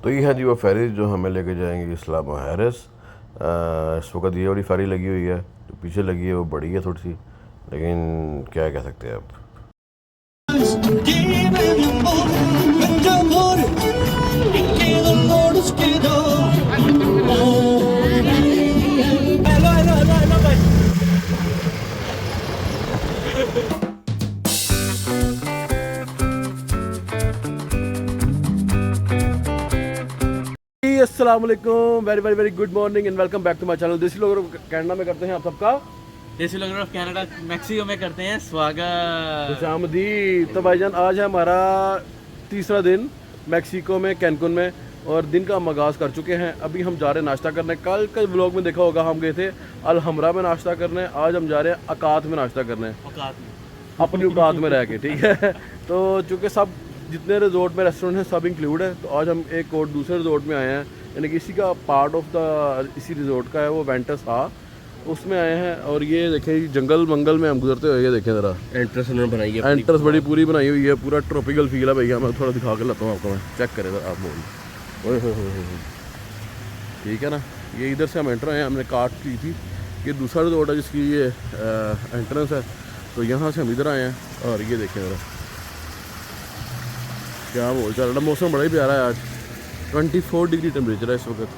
तो ये है जी वो फेरी जो हमें लेके जाएंगे इस्लामा हैरिस। इस वक्त ये वाली फेरी लगी हुई है, जो पीछे लगी है वो बड़ी है थोड़ी सी, लेकिन क्या कह सकते हैं आप। अस्सलाम वालेकुम, very very very good morning and welcome back to my channel. देसी लोग कनाडा में करते हैं आप सबका, देसी लोग कनाडा मैक्सिको में करते हैं स्वागत। खुशामदीद। तो भाईजान आज है हमारा तीसरा दिन मैक्सिको में, कैनकुन में, और दिन का हम आगाज़ कर चुके हैं। अभी हम जा रहे हैं नाश्ता करने। कल के व्लॉग में देखा होगा हम गए थे अल हमरा में नाश्ता करने, आज हम जा रहे हैं अकात में नाश्ता करने, अपनी औकात में रह के, ठीक है। तो चूँकि सब जितने रिजोर्ट में रेस्टोरेंट हैं सब इंक्लूड है, तो आज हम एक और दूसरे रिजोर्ट में आए हैं, यानी कि इसी का पार्ट ऑफ द इसी रिजोर्ट का है वो वेंटस हा, उसमें आए हैं। और ये देखें जंगल मंगल में हम गुजरते हुए, ये देखें ज़रा एंट्रेंस उन्होंने बनाई है, एंट्रेंस बड़ी पूरी बनाई हुई है, पूरा ट्रॉपिकल फील है भैया। मैं थोड़ा दिखा कर लाता हूँ आपको, मैं चेक करें आप बोल। ओए हो, ठीक है ना। ये इधर से हम एंटर आए हैं, हमने कार्ट की थी। ये दूसरा रिजोर्ट है जिसकी ये एंट्रेंस है, तो यहाँ से हम इधर आए हैं। और ये देखें ज़रा क्या बोल चल रहा है। मौसम बड़ा ही प्यारा है आज, 24 डिग्री टेम्परेचर है इस वक्त।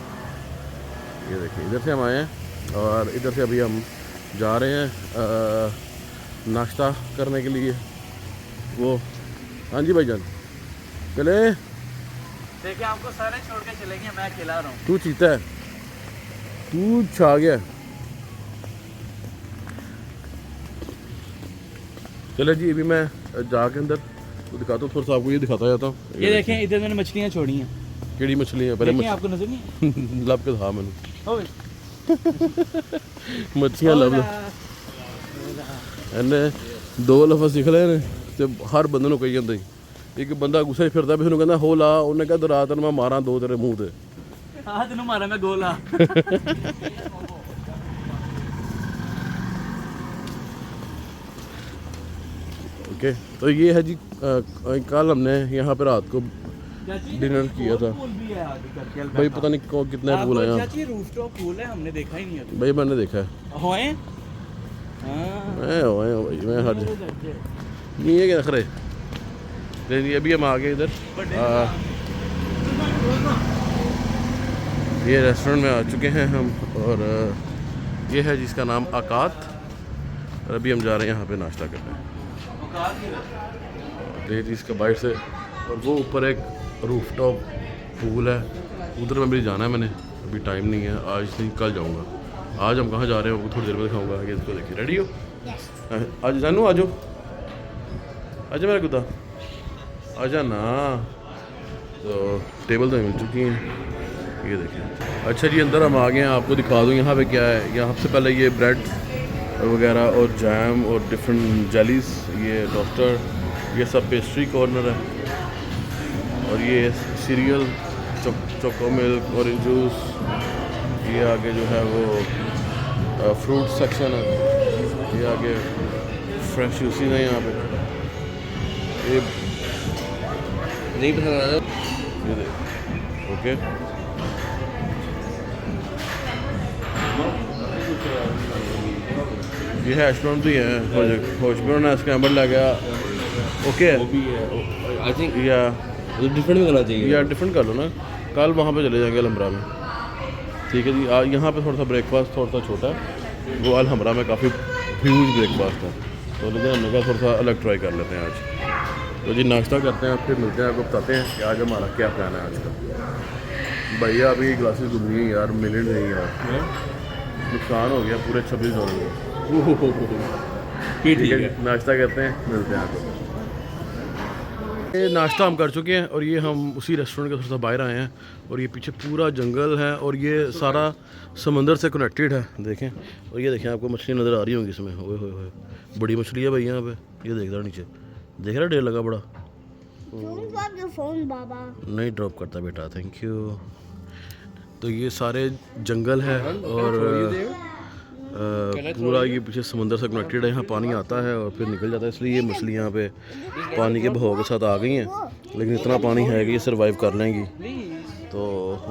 ये देखिए इधर से हम आए हैं और इधर से अभी हम जा रहे हैं नाश्ता करने के लिए। वो हाँ जी भाईजान चले, देखिए आपको सारे छोड़ के चलेंगे, मैं अकेला रहा हूँ। तू चीता है, तू छा गया। चले जी, अभी मैं जाके अंदर तो दिखाता हूँ, थोड़ा सा आपको ये दिखाता जाता हूँ। ये देखें इधर मैंने मछलियाँ छोड़ी हैं। केड़ी मछली है पहले आपको नजर नहीं लब के था मैंने ओए मच्छियाँ लब इन्हें दो लफ्ज़ सीख ले ने ते हर बंदे नूं कही जांदा ही। एक बंदा गुस्से फिरदा भी, कहता हो ला, उन्हें कहता रात मैं मारा दो तेरे मुँह ते। हाँ तेनों मारा मैं गोला। ओके, तो ये है जी कल हमने यहाँ पे रात को डिनर किया था भाई। पता नहीं कितने पूल हैं यहाँ, रूफटॉप पूल है, हमने देखा ही नहीं है भाई मैंने देखा है। होए भाई मैं हर नहीं है क्या रख रहे। लेकिन अभी हम आ गए इधर, ये रेस्टोरेंट में आ चुके हैं हम, और ये है जिसका नाम अकात, और अभी हम जा रहे हैं यहाँ पे नाश्ता करने। देखिए इसका बाइट से, और वो ऊपर एक रूफटॉप पूल है, उधर में भी जाना है मैंने, अभी टाइम नहीं है, आज नहीं कल जाऊँगा। आज हम कहाँ जा रहे हैं वो थोड़ी देर में दिखाऊंगा। आगे इसको देखिए, रेडी हो? आज जानू आ जाओ, आजा मेरा कुत्ता, आजा ना। तो टेबल तो मिल चुकी हैं, ये देखिए। अच्छा जी अंदर हम आ गए हैं, आपको दिखा दूँ यहाँ पे क्या है। यहाँ सबसे पहले ये ब्रेड वगैरह और जैम और डिफरेंट जेलीज, ये टोस्टर, ये सब पेस्ट्री कॉर्नर है। और ये serial, choco milk, orange juice, ये आगे जो है वो फ्रूट सेक्शन है, ये आगे फ्रेश जूसेस है यहाँ पे। ये नहीं पता, ये देख ओके। ये है रेस्टोरेंट भी है, होशबर्न है, स्क्रैम्बल लग गया, ओके आई थिंक या डिफरेंट भी करना चाहिए, या डिफरेंट कर लो ना। कल वहाँ पे चले जाएंगे अलहमरा में, ठीक है जी। यहाँ पे थोड़ा सा ब्रेकफास्ट थोड़ा सा छोटा है, वो अलहमरा में काफ़ी ह्यूज ब्रेकफास्ट है, तो लेकिन हमने कहा थोड़ा सा अलग ट्राई कर लेते हैं आज। तो जी नाश्ता करते हैं, फिर मिलते हैं, आपको बताते हैं कि आज हमारा क्या प्लान है आज का। भैया अभी ग्लासेस डूब गई यार, मिनट नहीं यार, नुकसान हो गया पूरे 26 डॉलर। ठीक है, नाश्ता करते हैं, मिलते हैं आपको। ये नाश्ता हम कर चुके हैं और ये हम उसी रेस्टोरेंट के थोड़ा सा बाहर आए हैं, और ये पीछे पूरा जंगल है और ये सारा समंदर से कनेक्टेड है, देखें। और ये देखें आपको मछली नज़र आ रही होंगी इसमें, ओए होए होए बड़ी मछली है भाई यहाँ पे, ये देख रहा नीचे, देख रहा ढेर लगा बड़ा। नहीं ड्रॉप करता बेटा, थैंक यू। तो ये सारे जंगल है और पूरा ये पीछे समंदर से कनेक्टेड है, यहाँ पानी आता है और फिर निकल जाता है, इसलिए ये मछली यहाँ पे पानी के बहाव के साथ आ गई हैं। लेकिन इतना पानी है कि ये सर्वाइव कर लेंगी, तो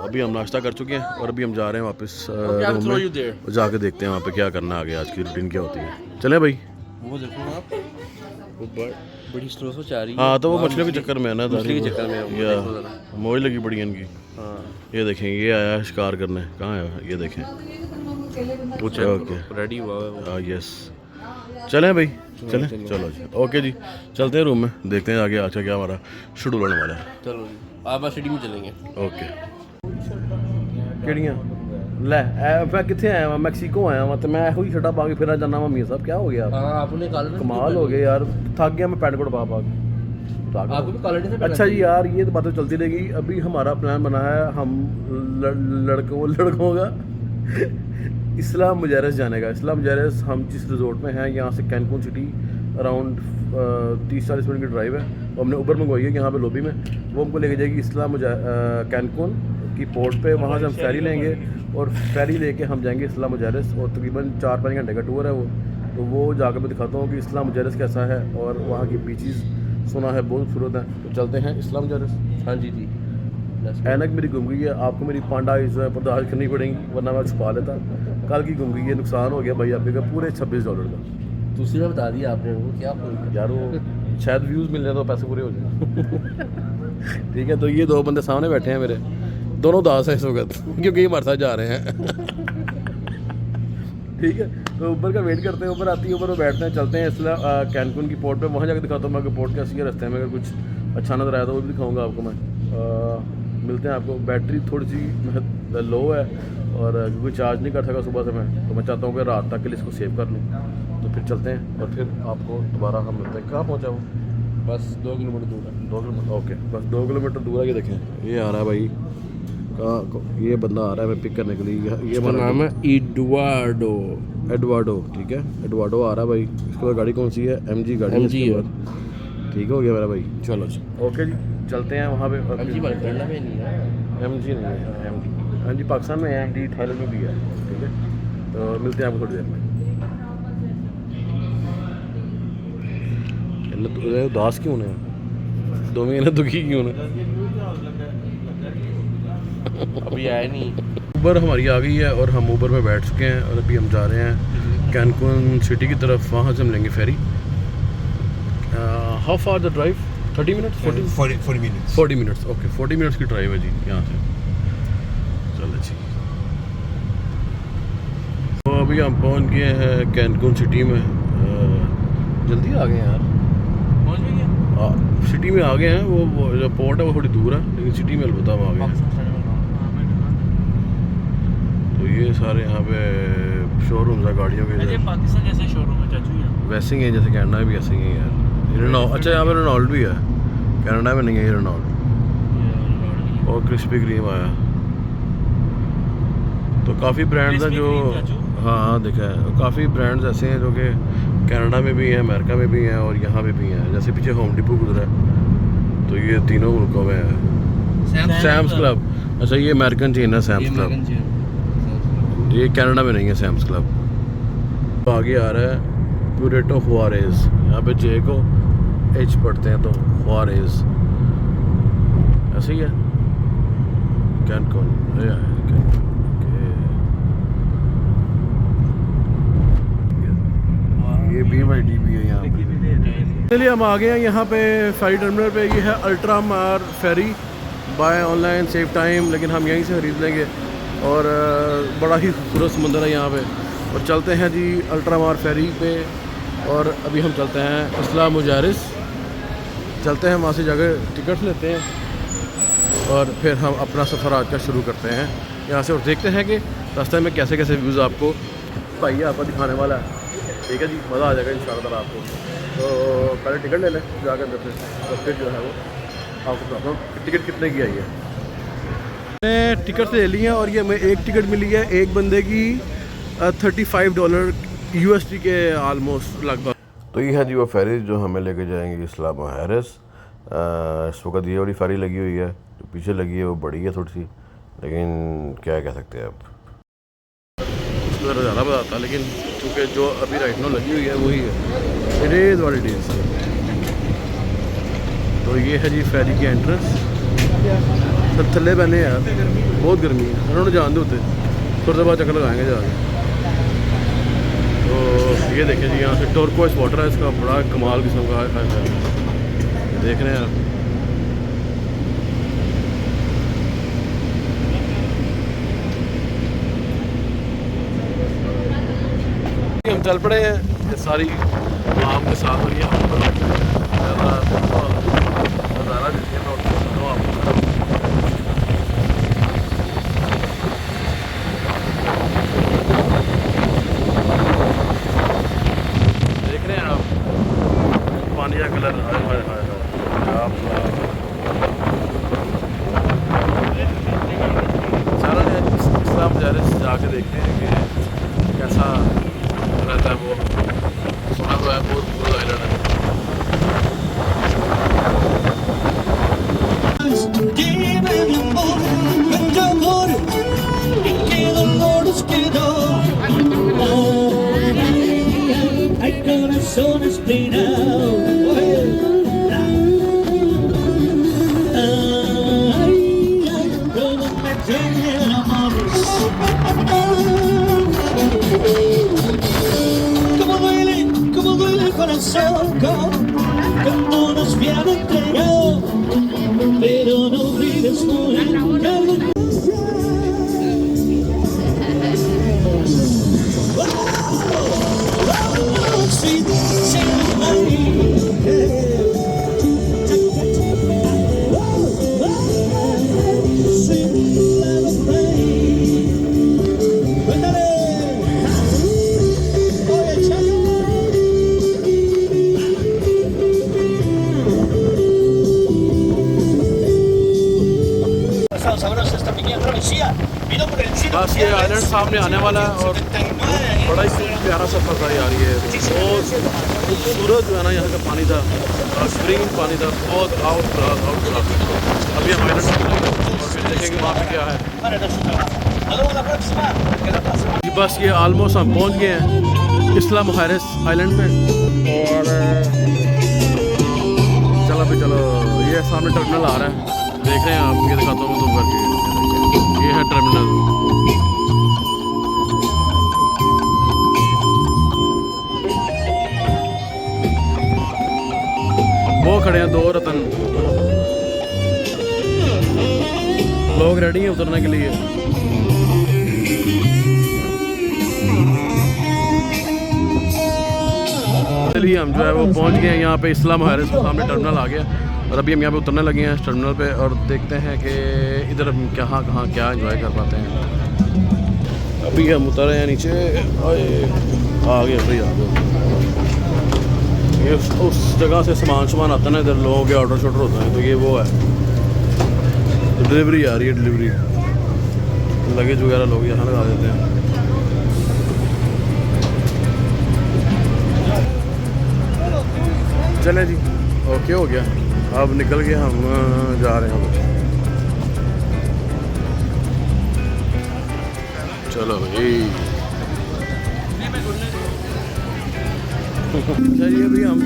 अभी हम नाश्ता कर चुके हैं और अभी हम जा रहे हैं वापस I'll रूम throw में you there. और जाके देखते हैं वहाँ पे क्या करना आगे, आज की रूटीन क्या होती है। चलें भाई। वो देखो आप, वो बड़ी स्लो से जा रही है। हाँ तो वो मछलियों के चक्कर में है ना, मछली के चक्कर में है वो, या देखो ज़रा। मौज लगी पड़ी है इनकी। हाँ ये देखें, ये आया है शिकार करने। कहाँ है ये देखें। ओके रेडी हुआ है वो। यस, चलें भाई, चलें। चलो जी, ओके जी, चलते हैं रूम में, देखते हैं आगे आज का क्या हमारा शेड्यूल होने वाला है। चलो जी, आप सिटी में चलेंगे। ओके। ਕਿਹੜੀਆਂ ਲੈ ਮੈਂ ਕਿੱਥੇ ਆਇਆ ਵਾਂ, ਮੈਕਸੀਕੋ ਆਇਆ ਵਾਂ ਤੇ ਮੈਂ ਇਹੋ ਹੀ ਛੱਡਾ ਪਾ ਕੇ ਫਿਰਾਂ ਜਾਂਦਾ ਵਾਂ। ਮੀਆਂ ਸਾਹਿਬ क्या हो गया? हाँ आपने कॉलर कमाल हो गया यार, थक गया मैं पैंट कोट पा के। आपको भी कॉलर से अच्छा जी यार, ये तो बातें चलती रहेगी। अभी हमारा प्लान बना है हम लड़कों का इस्ला मुजारस जाने का। इस्ला मुजारस हम जिस रिजॉर्ट में हैं यहाँ से कैनकून सिटी अराउंड 30-40 मिनट की ड्राइव है। और हमने ऊबर मंगवाई है यहाँ पे लॉबी में, वो हमको लेके जाएगी इस्ला कैनकून की पोर्ट पे। वहाँ से हम फेरी लेंगे और फेरी लेके हम जाएंगे इस्ला मुजारस, और तकरीबन 4-5 घंटे का टूर है वो। तो वो जाकर मैं दिखाता हूँ कि इस्ला मुजारस कैसा है, और वहाँ की बीचेस सुना है बहुत खूबसूरत है। तो चलते हैं इस्ला मुजारस। हाँ जी जी। ऐनक मेरी गुम गई है, आपको मेरी पांडा इस बर्दाश्त करनी पड़ेगी, वरना मैं छुपा लेता। कल की गुम गई है, नुकसान हो गया भाई आपके का पूरे $26 का। दूसरी बार बता दिया आपने, वो क्या बोल यार वो शायद व्यूज़ मिल जाए तो पैसे पूरे हो जाए। ठीक है, तो ये दो बंदे सामने बैठे हैं मेरे, दोनों दास हैं इस वक्त क्योंकि ये हमारे साथ जा रहे हैं। ठीक है, तो ऊपर का वेट करते हैं, ऊपर आती है, ऊपर वो बैठते हैं, चलते हैं इसलिए कैनकून की पोर्ट पे। वहाँ जाकर दिखाता हूँ मैं कि पोर्ट कैसी है, रास्ते में अगर कुछ अच्छा नजर आया तो वो भी दिखाऊंगा आपको मैं। मिलते हैं आपको। बैटरी थोड़ी सी लो है और क्योंकि चार्ज नहीं कर सका सुबह से मैं, तो मैं चाहता हूँ कि रात तक के लिए इसको सेव कर लूँ। तो फिर चलते हैं और फिर आपको दोबारा हम मिलते हैं। कहाँ पहुँचा वो? बस 2 किलोमीटर दूर है। 2 किलोमीटर, ओके, बस 2 किलोमीटर दूर है। ये देखें, ये आ रहा है भाई, ये बंदा आ रहा है मैं पिक करने के लिए। ये इसका नाम है एडवार्डो। ठीक है, एडवार्डो आ रहा है भाई। इसके बाद गाड़ी कौन सी है? MG गाड़ी है MG इसके है। बाद। ठीक हो गया मेरा भाई, चलो जी, ओके जी, चलते हैं वहाँ पे। MG वाले करना में नहीं है। MG नहीं है, MG पाकिस्तान में है, MG थाईलैंड में भी है। ठीक है, तो मिलते हैं आपको थोड़ी देर में। उदास क्यों ने? 2 महीने दुखी क्यों ने? अभी आया नहीं। ऊबर हमारी आ गई है और हम ऊबर में बैठ चुके हैं और अभी हम जा रहे हैं कैनकून सिटी की तरफ। वहाँ से हम लेंगे ferry. How far the drive? 30 minutes? 40 minutes, okay, 40 minutes की ड्राइव है जी यहाँ से। चलो जी, तो अभी हम पहुँच गए हैं कैनकून सिटी में। जल्दी आ गए यार, पहुंच गए। सिटी में आ गए हैं। वो जो पोर्ट है वो थोड़ी दूर है, लेकिन सिटी में अलबत्ता हम आ गए हैं। तो ये सारे यहाँ पे शोरूम्स है गाड़ियों के। पाकिस्तान जैसे शोरूम है चाचू यहाँ। वैसे ही है जैसे कनाडा में भी ऐसे ही है यार। अच्छा, यहाँ पे रेनॉल्ट भी है, कनाडा में नहीं है ये रेनॉल्ट। और क्रिस्पी क्रीम आया। तो काफ़ी ब्रांड्स हैं जो, हाँ देखा है, काफ़ी ब्रांड्स ऐसे हैं जो कि कनाडा में भी हैं, अमेरिका में भी हैं और यहाँ पे भी हैं। जैसे पीछे होम डिपो गुजरा है, तो ये तीनों मुल्कों में है। सैम्स क्लब, अच्छा ये अमेरिकन चेन है सैम्स क्लब, ये कनाडा में नहीं है सैम्स क्लब। तो आगे आ रहा है पुरेटो हुआरेज, यहाँ पे जे को H पढ़ते हैं तो हुआरेज ऐसे ही है। कैनकून, ये BYD भी है यहाँ पे। चलिए हम आ गए हैं यहाँ पे फेरी टर्मिनल पे। ये है अल्ट्रा मार फेरी, बाय ऑनलाइन सेव टाइम, लेकिन हम यहीं से खरीद लेंगे। और बड़ा ही खूबसूरत समुंदर है यहाँ पे। और चलते हैं जी अल्ट्रा मार फेरी पे, और अभी हम चलते हैं इस्ला मुजारस। चलते हैं वहाँ से जाकर टिकट लेते हैं और फिर हम अपना सफ़र आज का शुरू करते हैं यहाँ से, और देखते हैं कि रास्ते में कैसे कैसे व्यूज़ आपको भाई आपको दिखाने वाला है। ठीक है जी, मज़ा आ जाएगा इंशाल्लाह आपको। तो पहले टिकट ले लें जाकर अंदर से, तो फिर जो है वो आपको बताता हूँ टिकट कितने की आई है। मैंने टिकट ले ली है और ये हमें एक टिकट मिली है एक बंदे की $35 USD के आलमोस्ट लगभग। तो ये है जी वो फेरी जो हमें लेके जाएंगे इस्ला मुजारस। इस वक्त ये वाली फेरी लगी हुई है, जो पीछे लगी है वो बड़ी है थोड़ी सी, लेकिन क्या कह सकते हैं आप, उसको ज़रा ज़्यादा बताता, लेकिन क्योंकि जो अभी राइट नाउ लगी हुई है वही है। It is what it is. तो ये है जी फेरी की एंट्रेंस। थल्ले पहने यार, बहुत गर्मी है, उन्होंने जान दे होते थोड़ी देर बाद चक्कर लगाएंगे जाके। तो ये देखिए जी, यहाँ से टर्कोइस वाटर है, इसका बड़ा कमाल किस्म का है, देख रहे हैं आप। हम चल पड़े हैं ये सारी आम के साथ, और ये नज़ारा देखिए, मैं आपको देख रहे हैं आप पानी का कलर, सारा इस्लाम मुजारिस जाके देखते हैं कि कैसा रहता है। वो सुना तो है बहुत बुरा आइलैंड है। Cuando nos viene entregado, pero no olvides morir. बस ये आइलैंड सामने आने वाला है, और बड़ा ही प्यारा सफ़र था यार। ये बहुत खूबसूरत जो है ना, यहाँ का पानी था, ग्रीन पानी था, बहुत आउट क्लास। अभी हम आइलैंड और फिर देखेंगे वहाँ पे क्या है। बस ये ऑलमोस्ट हम पहुँच गए हैं इस्लाम मुहारिस आइलैंड पे, और चलो ये सामने टर्मिनल आ रहा है, देख रहे हैं आप, ये दिखाता हूँ तो करके। ये है टर्मिनल, वो खड़े हैं 2 रतन लोग, रेडी हैं उतरने के लिए। चलिए हम जो है वो पहुंच गए हैं यहाँ पे इस्लाम मुहारिस के सामने टर्मिनल आ गया, और अभी हम यहाँ पे उतरने लगे हैं इस टर्मिनल पे, और देखते हैं कि इधर हम कहाँ क्या एंजॉय कर पाते हैं। अभी हम उतरे हैं नीचे, आ गए भाई, आ गए। ये उस जगह से सामान आता है ना, इधर लोगों के ऑर्डर शॉर्डर होते हैं, तो ये वो है, तो डिलीवरी आ रही है, डिलीवरी लगेज वगैरह लोग यहाँ लगा देते हैं। चले जी, ओके हो गया, अब निकल के हम जा रहे हैं। चलो भाई, चलिए अभी हम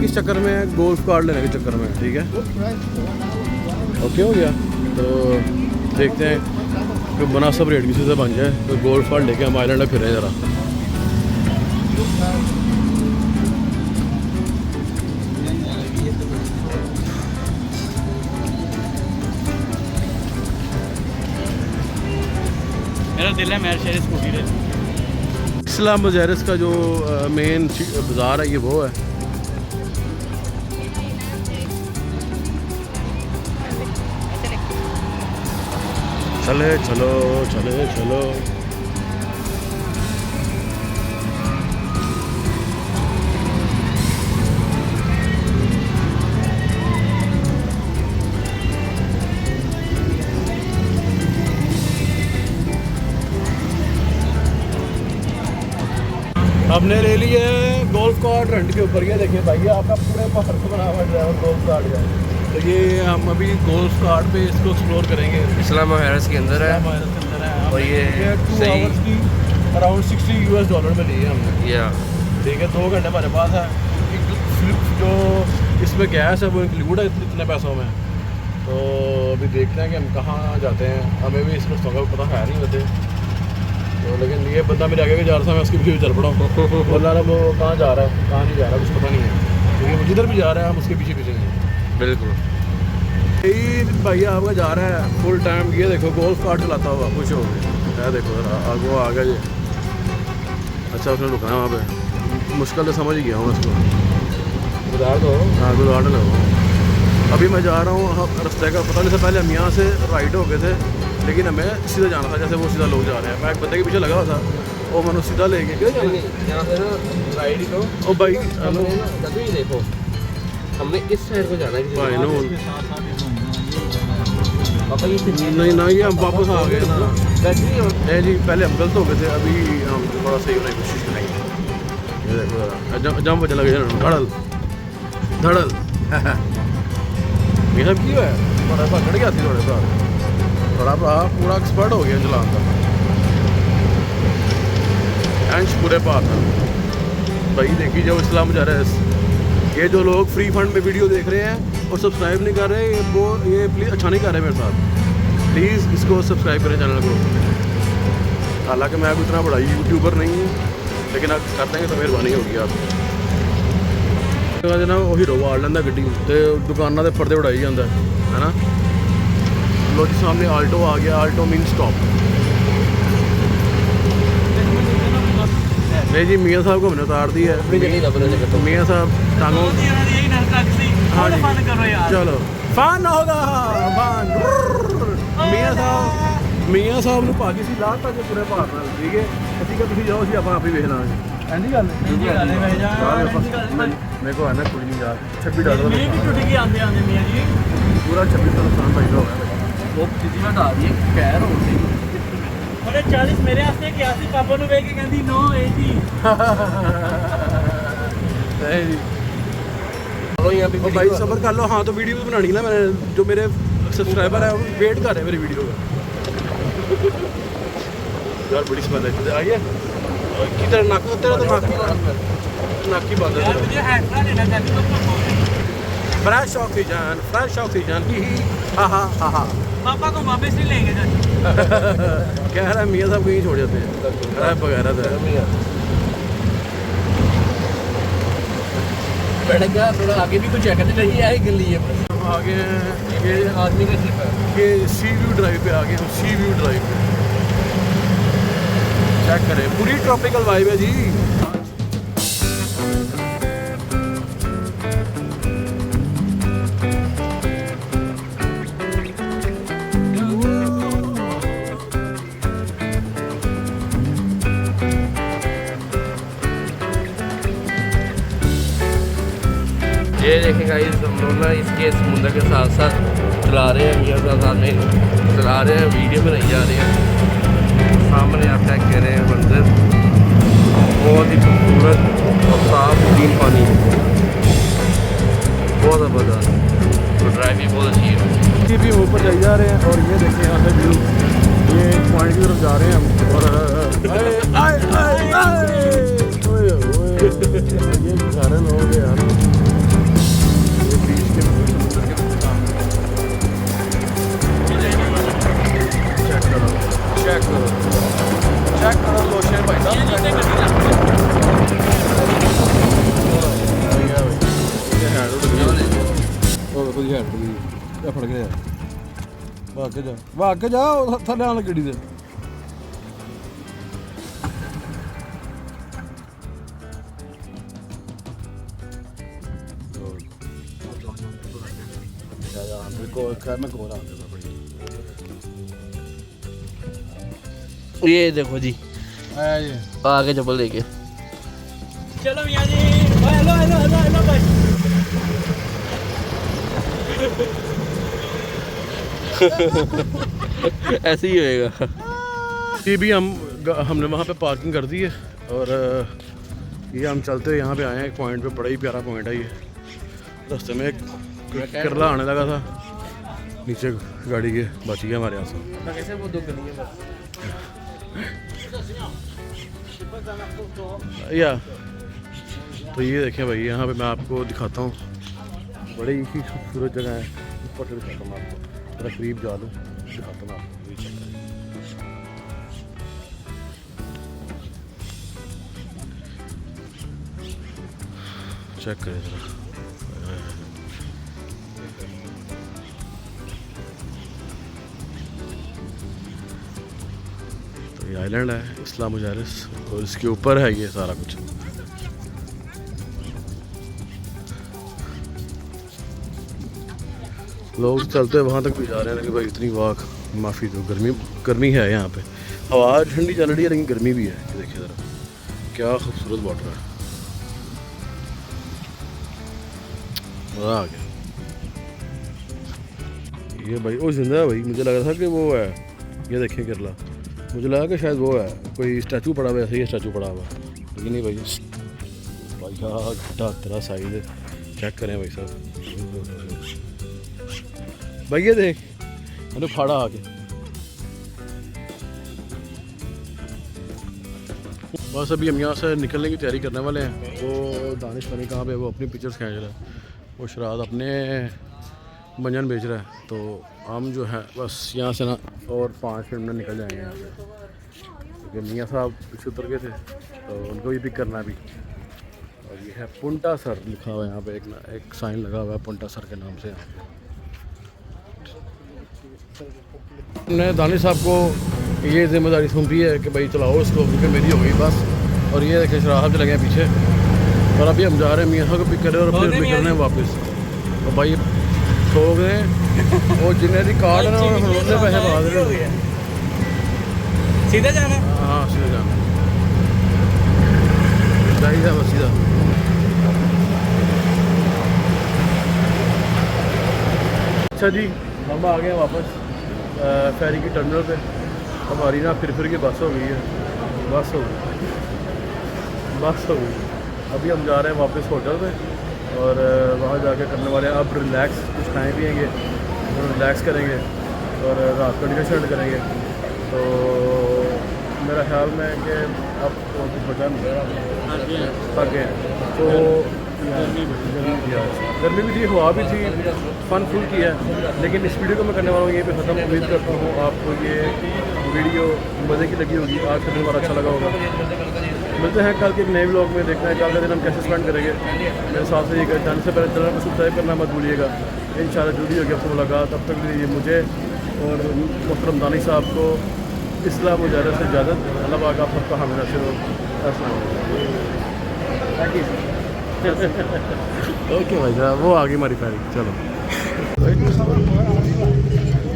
किस चक्कर में है, गोल्फ कार्ड लेने के चक्कर में, ठीक है, ओके हो गया। तो देखते हैं कि मुनासिब रेट किसी से बन जाए, तो गोल्फ कार्ड लेके हम आइलैंड में फिरें ज़रा। मेरा दिल है मेरे शहर स्कूटी ले। इस्लाम मुहारिस का जो मेन बाज़ार है, ये वो है। चले चलो। हमने ले लिए गोल्फ कार्ट रेंट के ऊपर। ये देखिए भाई, आपका पूरे पहाड़ से बना हुआ ड्राइवर गोल्फ कार्ट का। तो ये हम अभी गोल्फ कार्ट पे इसको एक्सप्लोर करेंगे। इस्लाम मुहारिस के अंदर है, और ये 2 आवर्स की अराउंड $60 में ली है हमने। या ठीक है, 2 घंटे हमारे पास है। जो इसमें गैस है वो इंक्लूड है इतने पैसों में। तो अभी देखते हैं कि हम कहाँ जाते हैं। हमें भी इस रस्तों का पता है नहीं वैसे तो, लेकिन ये बंदा मेरे आगे जा रहा था, मैं उसके पीछे चल पड़ा हूँ। बोला रहा वो कहाँ जा रहा है, कहाँ नहीं जा रहा, कुछ पता नहीं है, क्योंकि वो जिधर भी जा रहा है हम उसके पीछे पीछे हैं। बिल्कुल। यही भैया आपका जा रहा है फुल टाइम, ये देखो गोल्फ कार्ट चलाता हुआ खुश हो गया, देखो आगो आ गया जी। अच्छा उसने रुकना है वहाँ पे, मुश्किल तो समझ ही गया हूँ उसको, गुजार दो। हाँ गुजार लो। अभी मैं जा रहा हूँ रास्ते का पता नहीं था, पहले हम यहाँ से राइट हो गए थे, लेकिन हमें सीधा जाना था, जैसे वो सीधा लोग जा रहे हैं। मैं एक बंदे के पीछे लगा हुआ था, वो मैंने सीधा ले गया यहाँ से ना राइड ही करो। ओ भाई हमने ना जब ही देखो हमने इस साइड को जाना है भाई नो पापा ये नहीं ना, ये हम वापस आ गए ना। बैटरी और नहीं जी, पहले हम गलत हो गए थे, अभी हम थोड़ा सही होने की कोशिश करेंगे। ये देखो जरा जम बजने लगे, धड़ल धड़ल। ये सब क्यों है, थोड़ा सा चढ़ गया थी, थोड़ा सा पूरा एक्सपर्ट हो गया चलान का, अंश पूरे पास है भाई। देखिए जो इस्लाम जा रहा है, ये जो लोग फ्री फंड में वीडियो देख रहे हैं और सब्सक्राइब नहीं कर रहे, ये प्लीज़ अच्छा नहीं कर रहे मेरे साथ, प्लीज़ इसको सब्सक्राइब करें चैनल को। हालांकि मैं कोई इतना बड़ा यूट्यूबर नहीं हूँ, लेकिन आप कर देंगे तो मेहरबानी होगी आप। ना वो हीरो वाड़ लेंदा गड्डी ते दुकानों के पर्दे उड़ाई जाता है ना। लो जी सामने आल्टो आ गया, आल्टो मीन स्टॉप। नहीं जी मियाँ साहब को हमने उतार दी है। मियाँ साहब टांगों, हाँ जी चलो फन होगा फन। मियाँ साहब ने भागी सी लाता जो पूरे भार नाल, ठीक है ठीक है, तुम जाओ जी आप ही वेखना ऐसी गल मेरे को आना कोई नहीं यार 26 डॉलर पूरा 26 नुकसान भाई का होगा। वो किसी में डाल दिए खैर हो गई अरे 40 मेरे वास्ते क्या सी पापा नु वेख के कहंदी नो ए जी नहीं जी चलो यहाँ पे भाई सब्र कर लो। हाँ तो वीडियो भी बनानी ना मैंने, जो मेरे सब्सक्राइबर है वो वेट कर रहे हैं मेरी वीडियो का। यार बड़ी स्मेल है, आइए किधर नाक तेरा तो नाक की बात है। मुझे हैंडरा लेना चाहिए तो फ्रेश ऑक्सीजन ही हा हा हा हा। पापा को वापस नहीं लेंगे कह रहा है मियाँ साहब कहीं छोड़ जाते हैं रैप वगैरह तो बैठ गया थोड़ा आगे भी कुछ जगह नहीं है गली है आगे ये आदमी का ट्रिप है। ये सी व्यू ड्राइव पे आ गए हम, सी व्यू ड्राइव पे चेक करें, पूरी ट्रॉपिकल वाइब है जी। ये देखेगा इस हम लोग ना इसके समुद्र के साथ साथ चला रहे हैं, मियाँ साथ साथ में चला रहे हैं, वीडियो में नहीं जा रहे हैं। सामने आप चेक कर रहे हैं मंदिर, बहुत ही खूबसूरत और साफ क्लीन पानी है, बहुत ज़बरदस्त। तो ड्राइव भी बहुत अच्छी है। ये भी ऊपर जाए जा रहे हैं और ये देखें यहाँ से व्यू, ये एक पॉइंट की तरफ जा रहे हैं हम और ये सारे लोग हैं यार, ये बीच के समुद्र के चेक करो लोशन भाई साहब फड़ गया वाके जाओ थले आने गड्डी दे। ये देखो जी आगे चप्पल लेके चलो मियां जी हेलो हेलो हेलो हेलो भाई ऐसे ही होएगा। ये भी हमने वहाँ पे पार्किंग कर दी है और ये हम चलते हुए यहाँ पे आए हैं एक पॉइंट पे, बड़ा ही प्यारा पॉइंट है ये। रास्ते में एक करला आने लगा था, नीचे गाड़ी के बच गया हमारे यहाँ से। कैसे वो दो गलियां या तो ये देखें भाई, यहाँ पे मैं आपको दिखाता हूँ, बड़ी ही खूबसूरत जगह है। ऊपर से दिखाता हूँ आपको, थोड़ा करीब जा लूँ दिखाता हूँ आपको। ये चेक करें, चेक करें ज़रा। तो ये आइलैंड है इस्ला मुजारिस और इसके ऊपर है ये सारा कुछ। लोग चलते वहाँ तक भी जा रहे हैं लेकिन भाई इतनी वाक माफ़ी दो, गर्मी है यहाँ पे। हवा ठंडी चल रही है लेकिन गर्मी भी है। ये देखिए ज़रा क्या खूबसूरत वाटर है, मज़ा आ गया। ये भाई वो जिंदा है भाई, मुझे लगा था कि वो है, ये देखिए केरला, मुझे लगा कि शायद वो है कोई स्टैचू पड़ा हुआ है, ऐसे ही स्टैचू पड़ा हुआ है लेकिन नहीं भाई। भाई हाँ घटा तेरा साइज है, चेक करें भाई साहब। भाई ये देख मैंने फाड़ा आके। बस अभी हम यहाँ से निकलने की तैयारी करने वाले हैं। वो दानिश पनी कहाँ पे, वो अपनी पिक्चर्स खींच रहा है, वो शराद अपने मंजन बेच रहा है। तो हम जो है बस यहाँ से ना और 5 मिनट में निकल जाएंगे यहाँ से, क्योंकि मियाँ साहब पीछे उतर गए थे तो उनको भी पिक करना भी। और ये है पुंटा सर लिखा हुआ है यहाँ पे, एक साइन लगा हुआ है पुंटा सर के नाम से। हमने दानिश साहब को ये जिम्मेदारी सौंपी है कि भाई चलाओ इसको, क्योंकि मेरी हो गई बस। और ये देखें शराब चले गए पीछे, और अभी हम जा रहे हैं मियाँ साहब को पिक करें और फिर निकलने हैं वापस। तो भाई सो गए वो जिन्हें भी कार्ड है ना उन्होंने पैसे बढ़ा दे। सीधा जाना? हाँ सीधा जाना चाहिए बस सीधा। अच्छा जी हम आ गए वापस फेरी की टर्मिनल पे। हमारी ना फिर की बस हो गई है, बस हो गई। अभी हम जा रहे हैं वापस होटल पे और वहाँ जाके करने वाले हैं अब रिलैक्स, कुछ खाएँ पिएँगे और रिलैक्स करेंगे और रात को डिनर शेयर करेंगे। तो मेरा ख्याल में कि अब कुछ बचा नहीं थक गए। तो गर्मी भी थी, हवा भी थी, फन फुल किया है। लेकिन इस वीडियो को मैं करने वाला हूँ यहीं पे ख़त्म। उम्मीद करता हूँ आपको ये वीडियो मज़े की लगी होगी, आज का दिन हमारा अच्छा लगा होगा। मिलते हैं कल के एक नए व्लॉग में, देखते हैं कल का दिन हम कैसे स्पेंड करेंगे। मेरे साथ से ये जाने से पहले चैनल को सब्सक्राइब करना मत भूलिएगा। इंशाल्लाह जल्दी होगी आपसे मुलाकात। तब तक के लिए मुझे और मोहतरम दानिश साहब को इस्लाम मुजाहिद से इजाज़त। अल्लाह पाक आप सबका हामी नासिर हो। ओके भाई साहब, वो आ गई हमारी फेरी, चलो।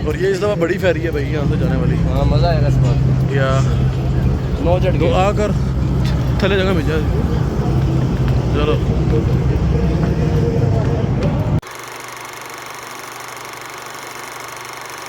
और ये इस दफ़ा बड़ी फेरी है भाई यहाँ से जाने वाली। हाँ मज़ा आएगा इस बार। या 9 चढ़ तो आकर थले जगह भेजा, चलो।